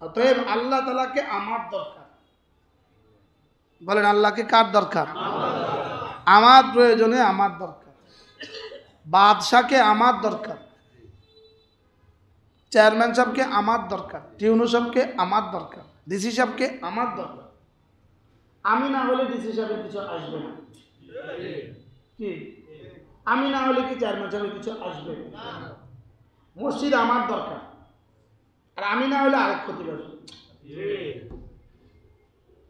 অতএব আল্লাহ তাআলাকে আমার দরকার। বলেন আল্লাহকে কার দরকার? আমার প্রয়োজনে আমার দরকার। বাদশাকে আমার দরকার, চেয়ারম্যান সাহেবকে আমার দরকার, টিউনো সাহেবকে আমার দরকার, ডিসি সাহেবকে আমার দরকার। আমি না হলে ডিসি সাহেবের কিছু আসবে না, কি আমি না হলে কি চেয়ারম্যান সাহেবের কিছু আসবে না। মসজিদ আমার দরকার, আর আমি না হলে আরেক ক্ষতিগ্রস্ত।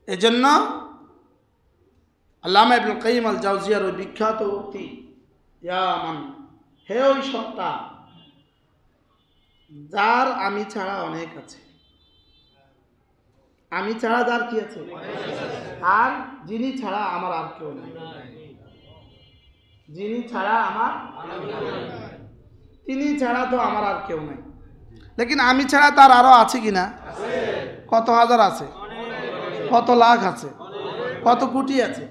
এজন্য আল্লামা ইবনুল কাইয়িম আল জাওজিয়ার ওই বিখ্যাত উক্তি, ইয়া মান, হে ওই সত্তা যার আমি ছাড়া অনেক আছে। আমি ছাড়া যার কি আছে, আর যিনি ছাড়া আমার আর কেউ নেই। যিনি ছাড়া আমার, তিনি ছাড়া তো আমার আর কেউ নাই। লেকিন আমি ছাড়া তার আরো আছে কিনা? কত হাজার আছে, কত লাখ আছে, কত কোটি আছে।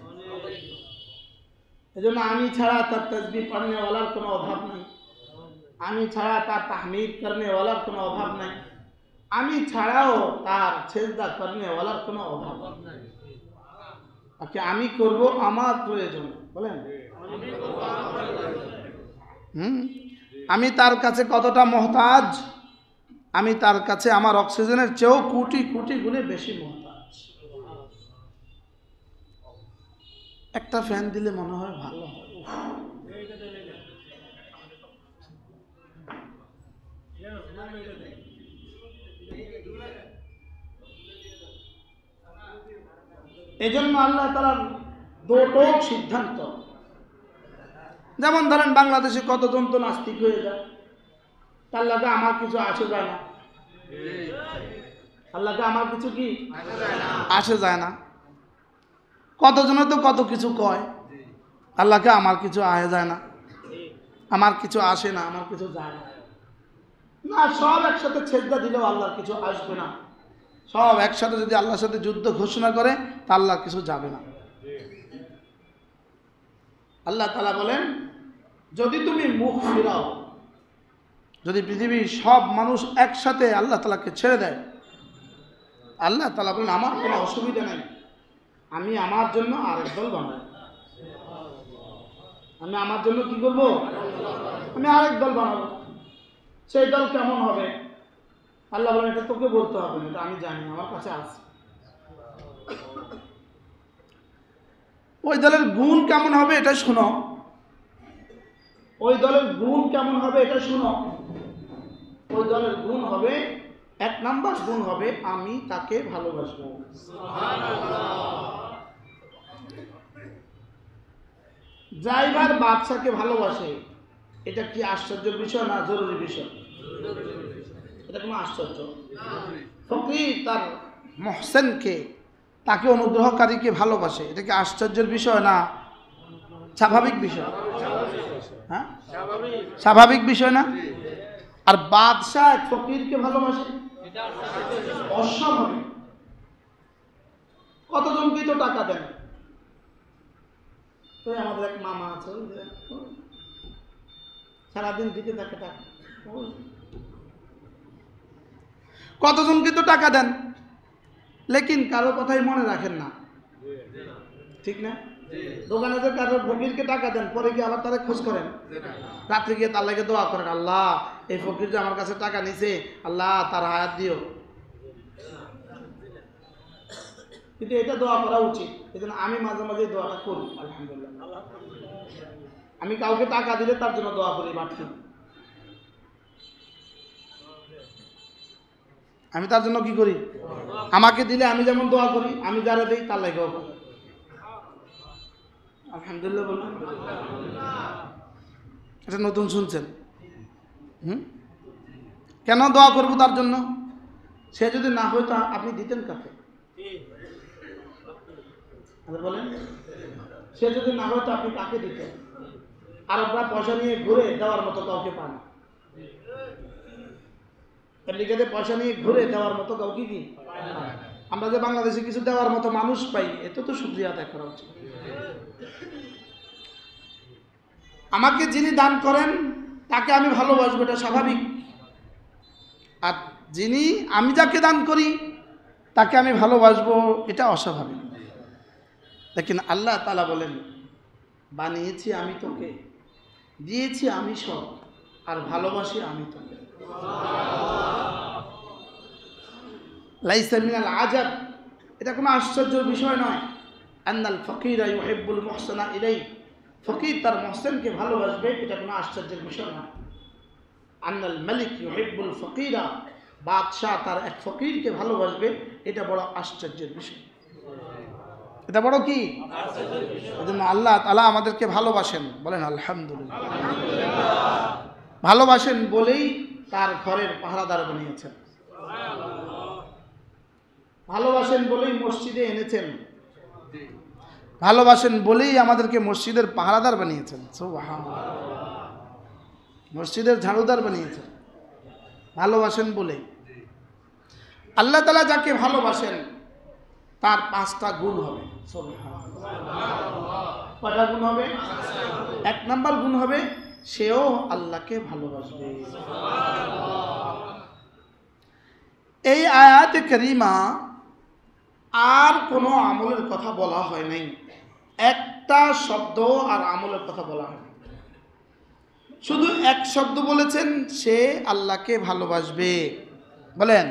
এজন্য আমি ছাড়া তার তাসবিহ পড়নেওয়ালার কোনো অভাব নাই, আমি ছাড়া তার তাহমিদ করনেওয়ালার কোনো অভাব নাই, আমি ছাড়াও তার সেজদা করনেওয়ালার কোনো অভাব নাই। আমি করব আমার প্রয়োজন। বলেন আমি তার কাছে কতটা মুহতাজ? আমি তার কাছে আমার অক্সিজেনের চেয়েও কোটি কোটি গুণে বেশি মুহতাজ। একটা ফ্যান দিলে মনে হয় ভালো হয়। এজন্য আল্লাহ তাআলার দুটোক সিদ্ধান্ত। যেমন ধরেন বাংলাদেশে কতজন তো নাস্তিক হয়ে যায়, আল্লাহকে আমার কিছু আসে যায় না, আল্লাহকে আমার কিছু কি আসে যায় না। কতজনে তো কত কিছু কয়, আল্লাহকে আমার কিছু আসে যায় না, আমার কিছু আসে না, আমার কিছু যায় না। না, সব একসাথে সেজদা দিলেও আল্লাহর কিছু আসবে না। সব একসাথে যদি আল্লাহর সাথে যুদ্ধ ঘোষণা করে তা আল্লাহর কিছু যাবে না। আল্লাহ তাআলা বলেন, যদি তুমি মুখ ফিরাও, যদি পৃথিবীর সব মানুষ একসাথে আল্লাহ তাআলাকে ছেড়ে দেয়, আল্লাহ তাআলা বলেন আমার কোনো অসুবিধা নেই, আমি আমার জন্য আরেক দল বানাই। আমি আমার জন্য কি করব? আমি আরেক দল বানাবো। সেই দল কেমন হবে? আল্লাহ বলেন এটা তোকে বলতে হবে না, এটা আমি জানি, আমার কাছে আছে। ওই দলের গুণ কেমন হবে এটা শুনো, ওই দলের গুণ কেমন হবে এটা শুনো। ওই দলের গুণ হবে, এক নাম্বার গুণ হবে আমি তাকে ভালোবাসবো। ড্রাইভার বাদশাকে ভালোবাসে, এটা কি আশ্চর্যের বিষয় না জরুরি বিষয়? এটা কোনো আশ্চর্য? ফকির তার মহসেনকে, তাকে অনুগ্রহকারীকে ভালোবাসে, এটা কি আশ্চর্যের বিষয় না স্বাভাবিক বিষয়? হ্যাঁ, স্বাভাবিক বিষয় না? আর বাদশাহ ফকিরকে ভালোবাসে, অস্বাভাবিক। কতজনকে তো টাকা দেন। তো আমাদের এক মামা আছে, সারাদিন দিতে থাকে টাকা। কতজনকে তো টাকা দেন, লেকিন কারো কথাই মনে রাখেন না, ঠিক না? দোকানে যে কারো ফকিরকে টাকা দেন, পরে গিয়ে আবার তারা খোঁজ করেন, রাত্রে গিয়ে তার লাগে দোয়া করেন, আল্লাহ এই ফকির যে আমার কাছে টাকা নিছে, আল্লাহ তার হায়াত দিও। কিন্তু এটা দোয়া করা উচিত। এই জন্য আমি মাঝে মাঝে দোয়াটা করি, আলহামদুলিল্লাহ। আমি কাউকে টাকা দিলে তার জন্য দোয়া করি বাড়তি। আমি তার জন্য কি করি? আমাকে দিলে আমি যেমন দোয়া করি, আমি যারা দিই তার লাগেও করি, আলহামদুলিল্লাহ বলুন। এটা নতুন শুনছেন? কেন দোয়া করবো তার জন্য? সে যদি না হইতো আপনি দিতেন কাকে? বলেন, সে যদি না হইতো আপনি কাকে দিতেন? আর আপনার পয়সা নিয়ে ঘুরে দেওয়ার মতো কাউকে পান, আমেরিকাতে পয়সা নিয়ে ঘুরে দেওয়ার মতো কাউকে কি? আমরা যে বাংলাদেশে কিছু দেওয়ার মতো মানুষ পাই, এত তো শুকরিয়া আদায় করা উচিত। আমাকে যিনি দান করেন তাকে আমি ভালোবাসবো, এটা স্বাভাবিক। আর যিনি আমি যাকে দান করি তাকে আমি ভালোবাসবো, এটা অস্বাভাবিক। লেকিন আল্লাহ তাআলা বলেন, বানিয়েছি আমি তোকে, দিয়েছি আমি সব, আর ভালোবাসি আমি তোকে। লাইসা মিনাল আজাব, এটা কোনো আশ্চর্যের বিষয় নয়। আন্নাল ফকিরা ইউহিব্বুল মুহসিনা ইলাই, ফকির তার মুহসিনকে ভালোবাসবে, এটা কোনো আশ্চর্যের বিষয় নয়। আন্নাল মালিক ইউহিব্বুল ফকিরা, বাদশাহ তার এক ফকিরকে ভালোবাসবে, এটা বড় আশ্চর্যের বিষয়। এটা বড় কি? এজন্য আল্লাহ তাআলা আমাদেরকে ভালোবাসেন, বলেন আলহামদুলিল্লাহ। ভালোবাসেন বলেই তার ঘরের পাহারাদার বানিয়েছেন, ভালোবাসেন বলেই মসজিদে এনেছেন, ভালোবাসেন বলেই আমাদেরকে মসজিদের পাহারাদার বানিয়েছেন, সুবহানাল্লাহ। মসজিদের ঝাড়ুদার বানিয়েছেন, ভালোবাসেন বলে। আল্লাহ তাআলা যাকে ভালোবাসেন তার 5টা গুণ হবে, সুবহানাল্লাহ। কয়টা গুণ হবে? 1 নাম্বার গুণ হবে সেও আল্লাহকে ভালোবাসবে। এই আয়াতে কারিমা আর কোনো আমলের কথা বলা হয় নাই, একটা শব্দ আর আমলের কথা বলা হয়, শুধু এক শব্দ বলেছেন, সে আল্লাহকে ভালোবাসবে। বলেন,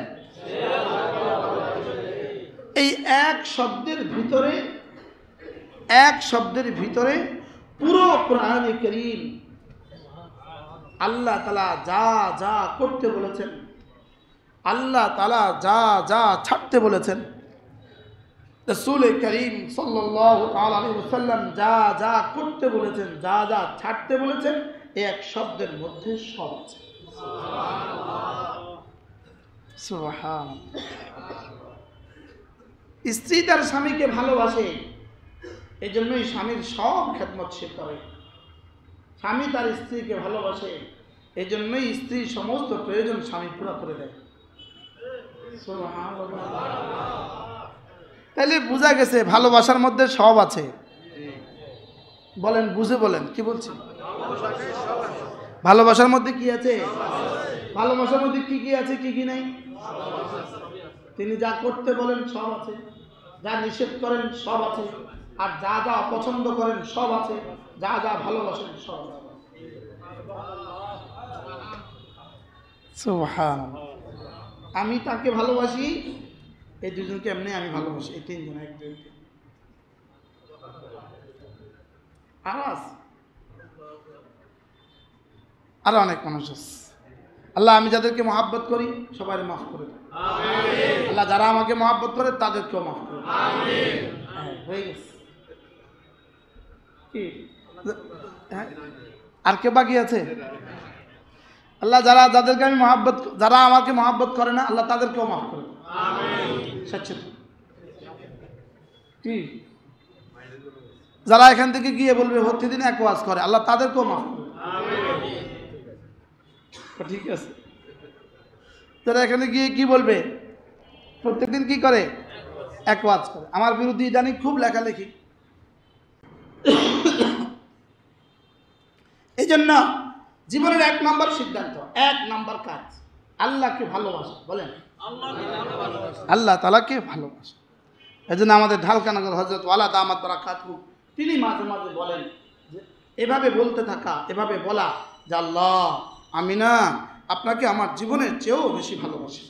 এই এক শব্দের ভিতরে পুরো কোরআনে কারীম আল্লাহ তাআলা যা যা করতে বলেছেন, আল্লাহ তাআলা যা যা ছাড়তে বলেছেন, রাসূল করিম সাল্লাল্লাহু আলাইহি ওয়াসাল্লাম যা যা করতে বলেছেন, যা যা ছাড়তে বলেছেন, এক শব্দের মধ্যে সব আছে। সুবহানাল্লাহ। স্ত্রী তার স্বামীকে ভালোবাসে, এই জন্যই স্বামীর সব খেদমত সে করে। স্বামী তার স্ত্রীকে ভালোবাসে, এই জন্যই স্ত্রীর সমস্ত প্রয়োজন স্বামী পুরো করে দেয়। সুবহানাল্লাহ। তাহলে বোঝা গেছে ভালোবাসার মধ্যে সব আছে। বলেন, বুঝে বলেন, কি বলছি? ভালোবাসার মধ্যে কি আছে? ভালোবাসার মধ্যে কি কি আছে, কি কি নাই? তিনি যা করতে বলেন সব আছে, যা নিষেধ করেন সব আছে, আর যা যা অপছন্দ করেন সব আছে, যা যা ভালোবাসেন সব আছে। সুবহানাল্লাহ। আমি তাকে ভালোবাসি, এই দুজনকে এমনি আমি ভালোবাসি, এই 3 জন এক দুই। আরো অনেক মানুষ আছে। আল্লাহ, আমি যাদেরকে মহাব্বত করি সবাই মাফ করে দেন। আল্লাহ, যারা আমাকে মহাব্বত করে তাদেরকেও মাফ করে দেন। হয়ে গেছে কি? আর কে বাকি আছে? আল্লাহ, যাদেরকে আমি মহাব্বত, যারা আমাকে মহাব্বত করে না, আল্লাহ তাদেরকেও মাফ করে দেন। সচ্চে কি? যারা এখান থেকে গিয়ে বলবে প্রতিদিন এক ওয়াজ করে, আল্লাহ তাদেরকেও মাফ করে দেন। ঠিক আছে। যারা এখানে গিয়ে কি বলবে, প্রত্যেকদিন কি করে, এক ওয়াজ করে। আমার বিরুদ্ধে জানি খুব লেখালেখি। এই জন্য জীবনের 1 নম্বর সিদ্ধান্ত, 1 নম্বর কাজ, আল্লাহকে ভালোবাসা। বলেন, আল্লাহ তাআলাকে ভালোবাসা। এই জন্য আমাদের ঢালকানগর হযরত ওয়ালা দামাত বারাকাতুহু তিনি মাঝে মাঝে বলেন যে এভাবে বলতে থাকা, এভাবে বলা যে আল্লাহ, আমি না আপনাকে আমার জীবনের চেয়েও বেশি ভালোবাসি।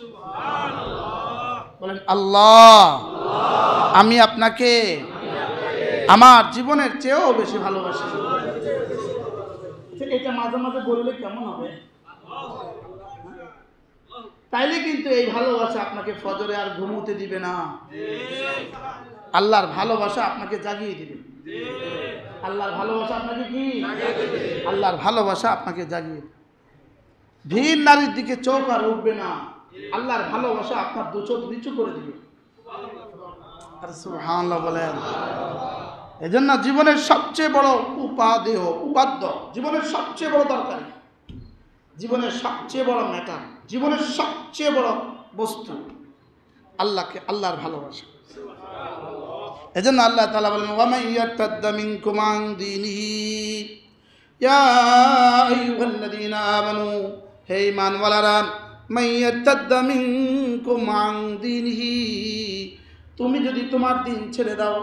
বলেন, আল্লাহ, আমি আপনাকে আমার জীবনের চেয়েও বেশি ভালোবাসি। এটা মাঝে মাঝে বললে কেমন হবে? তাইলে কিন্তু এই ভালোবাসা আপনাকে ফজরে আর ঘুমোতে দিবে না। আল্লাহর ভালোবাসা আপনাকে জাগিয়ে দিবে। আল্লাহর ভালোবাসা আপনাকে কি? আল্লাহর ভালোবাসা আপনাকে জাগিয়ে, ভিন নারীর দিকে চোখ আর উঠবে না। আল্লাহর ভালোবাসা আপনার 2 চোখ নিচু করে দিবে। আর সুবহানাল্লাহ বলেন। এজন্য জীবনের সবচেয়ে বড় উপাদ্য, জীবনের সবচেয়ে বড় দরকারি, জীবনের সবচেয়ে বড় ম্যাটার, জীবনের সবচেয়ে বড় বস্তু আল্লাহকে, আল্লাহর ভালোবাসা। এজন্য আল্লাহ তাআলা বলেন, ওয়া মান ইয়ারতাদ্দা মিনকুম আন দীনিহি ইয়া আইয়ুহাল্লাযীনা আমানু, হে ঈমানওয়ালারা, মাইয়াতাদ্দা মিনকুম আন দীনিহি, তুমি যদি তোমার দিন ছেড়ে দাও,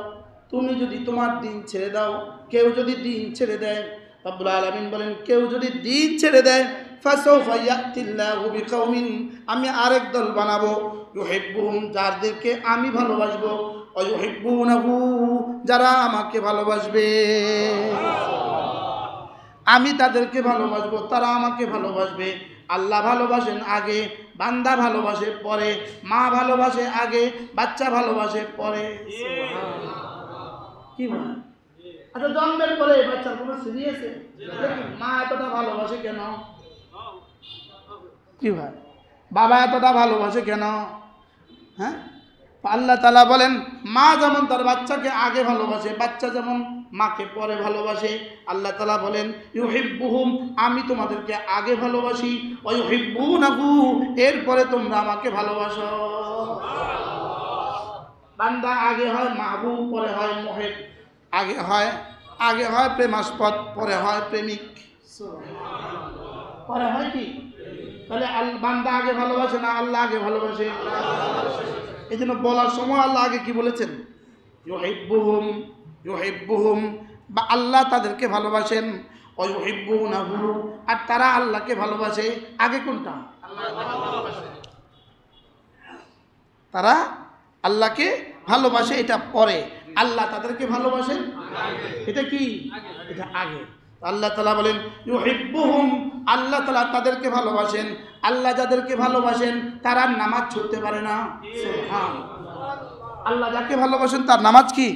তুমি যদি তোমার দিন ছেড়ে দাও, কেউ যদি দিন ছেড়ে দেয়, রব্বুল আলামিন বলেন কেউ যদি দিন ছেড়ে দেয়, ফাসাউফা ইয়াতিল্লাহু বিকাউমিন, আমি আরেক দল বানাবো, ইউহিব্বুহুম, যাদেরকে আমি ভালোবাসবো, ওয়া ইউহিব্বুনাহু, যারা আমাকে ভালোবাসবে। আমি তাদেরকে ভালোবাসবো, তারা আমাকে ভালোবাসবে। আল্লাহ ভালোবাসেন আগে, বান্দা ভালোবাসে পরে, মা ভালোবাসে আগে, বাচ্চা ভালোবাসে পরে। কি বলে? আচ্ছা, জন্মের পরে বাচ্চার কোনো সিরিয়াস মা এতটা ভালোবাসে কেন? কি ভাই, বাবা এতটা ভালোবাসে কেন? হ্যাঁ, আল্লাহ তাআলা বলেন মা যেমন তার বাচ্চাকে আগে ভালোবাসে, বাচ্চা যেমন মাকে পরে ভালোবাসে। আল্লাহ তাআলা বলেন ইউহিব্বুহুম, আমি তোমাদেরকে আগে ভালোবাসি, ওয়া ইউহিব্বুনাহু, এরপরে তোমরা আমাকে ভালোবাসো। বান্দা আগে হয় মাহবুব, পরে হয় মুহিব, আগে হয় প্রেমাস্পদ, পরে হয় প্রেমিক, পরে হয় কি? তাহলে বান্দা আগে ভালোবাসে না আল্লাহ আগে ভালোবাসে? এই জন্য বলার সময় আল্লাহ আগে কি বলেছেন? ইউহিব্বুহুম, ইউহিব্বুহুম, বা আল্লাহ তাদেরকে ভালোবাসেন, ওয়া ইউহিব্বুনাহু, আর তারা আল্লাহকে ভালোবাসে। আগে কোনটা? তারা আল্লাহকে ভালোবাসে, এটা পরে। আল্লাহ তাদেরকে ভালোবাসেন, এটা কি? এটা আগে। আল্লাহ তাআলা বলেন ইউহিব্বুহুম, আল্লাহ তাআলা তাদেরকে ভালোবাসেন। আল্লাহ যাদেরকে ভালোবাসেন তারা নামাজ ছুটতে পারে না। সুবহানাল্লাহ। আল্লাহ যাকে ভালোবাসেন তার নামাজ কি?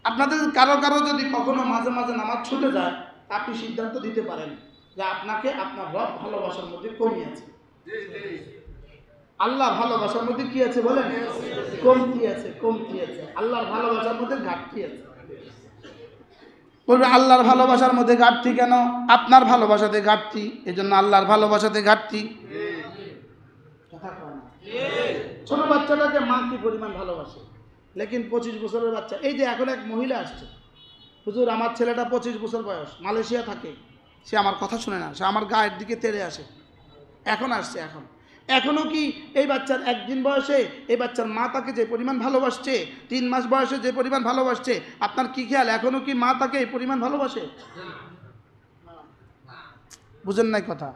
আপনাদের কারো কারো যদি কখনো মাঝে মাঝে নামাজ ছুটে যায়, আপনি সিদ্ধান্ত দিতে পারেন যে আপনাকে আপনার রব ভালোবাসার মধ্যে কমি আছে। আল্লাহ ভালোবাসার মধ্যে কি আছে বলেন? কমতি আছে, কমতি আছে। আল্লাহর ভালোবাসার মধ্যে ঘাটতি আছে। বলবে আল্লাহর ভালোবাসার মধ্যে ঘাটতি কেন? আপনার ভালোবাসাতে ঘাটতি, এই জন্য আল্লাহর ভালোবাসাতে ঘাটতি। ছোট বাচ্চাটাকে মা কি পরিমাণ ভালোবাসে, লেকিন 25 বছরের বাচ্চা, এই যে এখন এক মহিলা আসছে, হুজুর আমার ছেলেটা 25 বছর বয়স, মালয়েশিয়া থাকে, সে আমার কথা শুনে না, সে আমার গায়ের দিকে তেড়ে আসে। এখন আসছে, এখনও কি এই বাচ্চার একদিন বয়সে এই বাচ্চার মা তাকে যে পরিমাণ ভালোবাসছে, 3 মাস বয়সে যে পরিমাণ ভালোবাসছে, আপনার কি খেয়াল এখনও কি মা তাকে এই পরিমাণ ভালোবাসে? বুঝেন নাই কথা?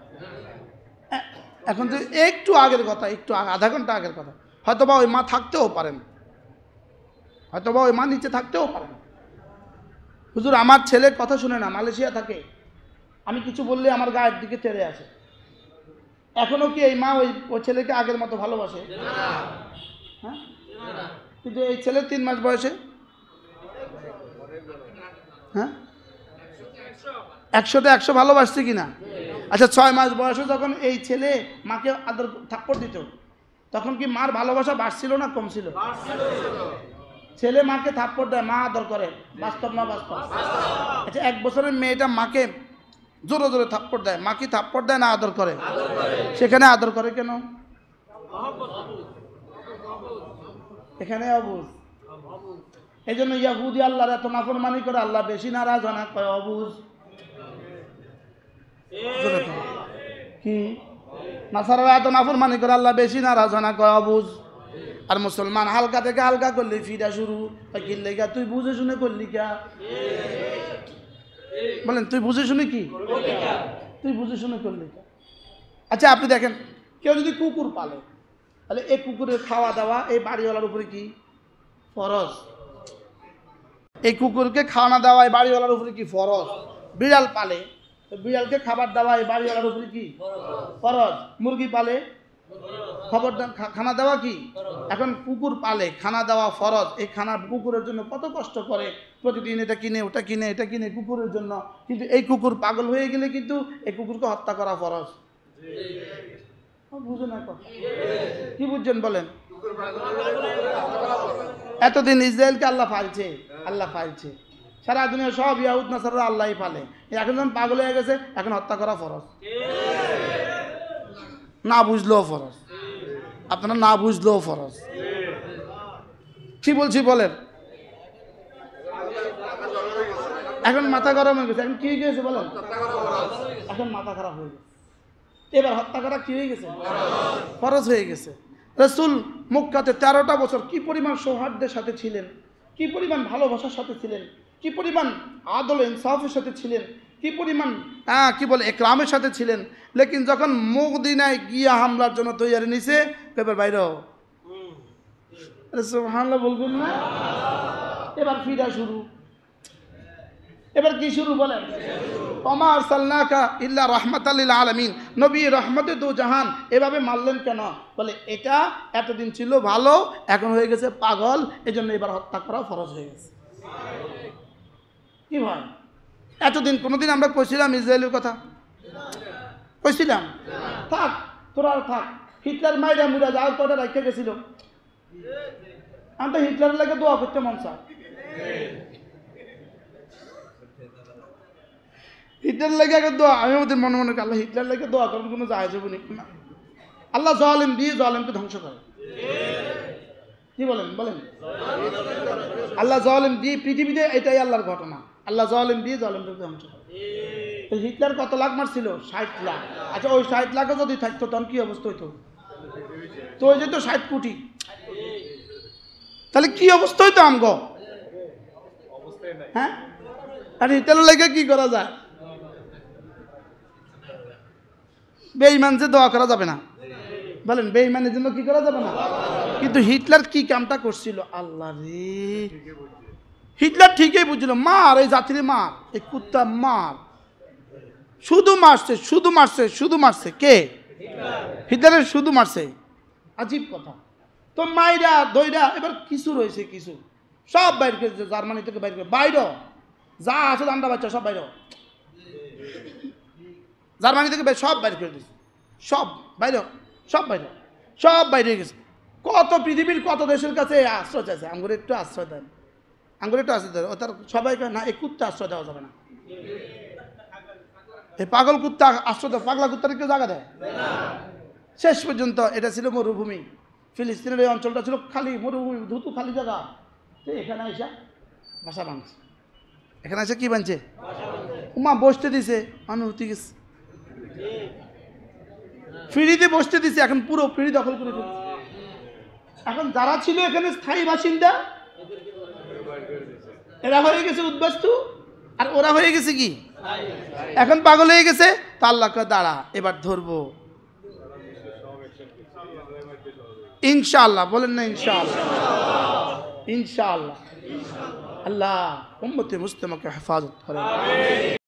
এখন যে একটু আগের কথা, একটু আধা ঘন্টা আগের কথা, হয়তোবা ওই মা থাকতেও পারেন, হয়তোবা ওই মা নিচে থাকতেও পারেন। হুজুর আমার ছেলের কথা শুনে না, মালয়েশিয়া থাকে, আমি কিছু বললে আমার গায়ের দিকে তেড়ে আসে। এখনো কি এই মা ওই ছেলেকে আগের মতো ভালোবাসে? হ্যাঁ, কিন্তু এই ছেলে 3 মাস বয়সে, হ্যাঁ, 100তে 100 ভালোবাসছে কিনা? আচ্ছা, 6 মাস বয়সে যখন এই ছেলে মাকে আদর থাপ্পড় দিত, তখন কি মার ভালোবাসা বাড়ছিল না কম ছিল? ছেলে মাকে থাপ্পড় দেয়, মা আদর করে, বাস্তব না বাস্তব? আচ্ছা, 1 বছরের মেয়েটা মাকে জোরে জোরে থাপ্পড় দেয়, মা কি থাপ্পড় দেয় না আদর করে? সেখানে আদর করে কেন? এখানে অবুঝ। এই জন্য ইয়াহুদি আল্লাহর এত নাফরমানি করে, আল্লাহ বেশি নারাজ হয় না, কয় অবুঝ। কি নাসারারা এত নাফরমানি করে, আল্লাহ বেশি নারাজ হয় না, কয় অবুঝ। আর মুসলমান হালকা থেকে হালকা করলে ফিরা শুরু, কিনলে গা তুই বুঝে শুনে করলি কা? বলেন তুই বুঝে শুনে কি? তুই বুঝে শুনে করলি কা? আচ্ছা, আপনি দেখেন কেউ যদি কুকুর পালে, তাহলে এই কুকুরের খাওয়া দাওয়া এই বাড়িওয়ালার উপরে কি ফরজ? এই কুকুরকে খাওয়ানো দেওয়া এই বাড়িওয়ালার উপরে কি ফরজ? বিড়াল পালে, বিড়ালকে খাবার দেওয়া এই বাড়িওয়ালার উপরে কি ফরজ? মুরগি পালে খবর খানা দেওয়া কি? এখন কুকুর পালে, খানা দেওয়া ফরজ। এই খানা কুকুরের জন্য কত কষ্ট করে, প্রতিদিন এটা কিনে ওটা কিনে এটা কিনে কুকুরের জন্য, কিন্তু এই কুকুর পাগল হয়ে গেলে কিন্তু এই কুকুরকে হত্যা করা ফরজ। বুঝুন না কথা, কি বুঝছেন বলেন? এতদিন ইসরায়েলকে আল্লাহ ফালছে, আল্লাহ ফালছে, সারা দুনিয়া সব ইয়াহুদ নাসারা আল্লাহই ফালে। এখন যখন পাগল হয়ে গেছে, এখন হত্যা করা ফরজ, না বুঝলেও ফরজ। আপনারা না বুঝলেও ফরজ। কি বলছি বলেন? এখন মাথা গরম হয়ে গেছে, এখন কি হয়েছে বলেন? এখন মাথা খারাপ হয়ে গেছে। এবার হত্যা করা কি হয়ে গেছে? ফরজ হয়ে গেছে। রাসূল মক্কাতে 13টা বছর কি পরিমাণ সৌহার্দ্যের সাথে ছিলেন, কি পরিমাণ ভালোবাসার সাথে ছিলেন, কি পরিমাণ আদল ইনসাফের সাথে ছিলেন, কি পরিমাণ কি বলে একরামের সাথে ছিলেন। লেকিন যখন মদিনায় গিয়া হামলার জন্য তৈরি নিছে, এবার বাইরে সুবহানাল্লাহ বলবেন না? এবার ফিরা শুরু। এবার কি শুরু বলেন? ওমা আরসালনাকা ইল্লা রাহমাতাল লিল আলামিন, নবী রহমতে দু জাহান। এভাবে মারলেন কেন? বলে এটা এতদিন ছিল ভালো, এখন হয়ে গেছে পাগল, এজন্য এবার হত্যা করা ফরজ হয়ে গেছে। কি ভাই, এতদিন কোনোদিন আমরা কইছিলাম ইসরায়েলের কথা? কইছিলাম? থাক, তোরা থাক। হিটলার মাইরা মুরা যাও তোরা রাখতে গেছিল। আমি তো হিটলারের লাগে দোয়া করতে মন চায়। হিটলার লাগে আগে দোয়া, আমি ওদের মনে মনে আল্লাহ হিটলার লাগে দোয়া করার কোনো যায় যাবো না। আল্লাহ জালেম দিয়ে জালেমকে ধ্বংস করে। কি বলেন বলেন? আল্লাহ জালেম দিয়ে পৃথিবীতে, এটাই আল্লাহর ঘটনা। আল্লাহ জালেম দিয়ে জালেমকে ধ্বংস করে। হিটলার কত লাখ মারছিল? 60 লাখ। আচ্ছা, ওই 60 লাখও যদি থাকতো তখন কি অবস্থা হইতো? তো ওই যে তো 60 কোটি, তাহলে কি অবস্থা হইতো আমগো? হ্যাঁ, আর হিটলার লাগে কি করা যায়? বেঈমান যে দোয়া করা যাবে না, বলেন বেঈমানের জন্য কি করা যাবে না? কিন্তু হিটলার কি কামটা করছিল, আল্লাহ রে, হিটলার ঠিকই বুঝছিল, মার এই জাতিরে মার, এই কুত্তা মার। শুধু মারছে, শুধু মারছে, শুধু মারছে। কে? হিটলারের শুধু মারছে। আজীব কথা। তো মাইরা দইরা এবার কিছু রয়েছে, কিছু সব বাইর করেছে, জার্মানি থেকে বাইর করে, বাইর যা আছে দান্ডা বাচ্চা সব বাইর, জার্মানি থেকে সব বাইর করে দিয়েছে, সব বাইরে, সব বাইরে, সব বাইরে গেছে। কত পৃথিবীর কত দেশের কাছে আশ্রয় চাইছে, আঙ্গুরে একটু আশ্রয় দেন, আঙ্গুরে একটু আশ্রয় দেন। ও তার সবাইকে না, এই কুত্তা আশ্রয় দেওয়া যাবে না। এই পাগল কুত্তা আশ্রয় দেয়, পাগলা কুত্তার কেউ জায়গা দেয়? শেষ পর্যন্ত এটা ছিল মরুভূমি। ফিলিস্তিনের এই অঞ্চলটা ছিল খালি মরুভূমি, ধুতু খালি জায়গা। তো এখানে এসে বাসা বাঁধছে, এখানে এসে কি বানছে? উমা বসতে দিছে, মানুষ উঠে গেছে, ফ্রিতে বসতে দিছে, এখন পুরো ফ্রি দখল করে ফেলছে। এখন যারা ছিল এখানে স্থায়ী বাসিন্দা, এরা হয়ে গেছে উদ্বাস্তু, আর ওরা হয়ে গেছে কি এখন পাগল হয়ে গেছে। তা আল্লাহকে দাঁড়া, এবার ধরবো ইনশাআল্লাহ। বলেন না ইনশাআল্লাহ? ইনশাআল্লাহ। আল্লাহ উম্মতে মুসলিমাকে হেফাজত করেন।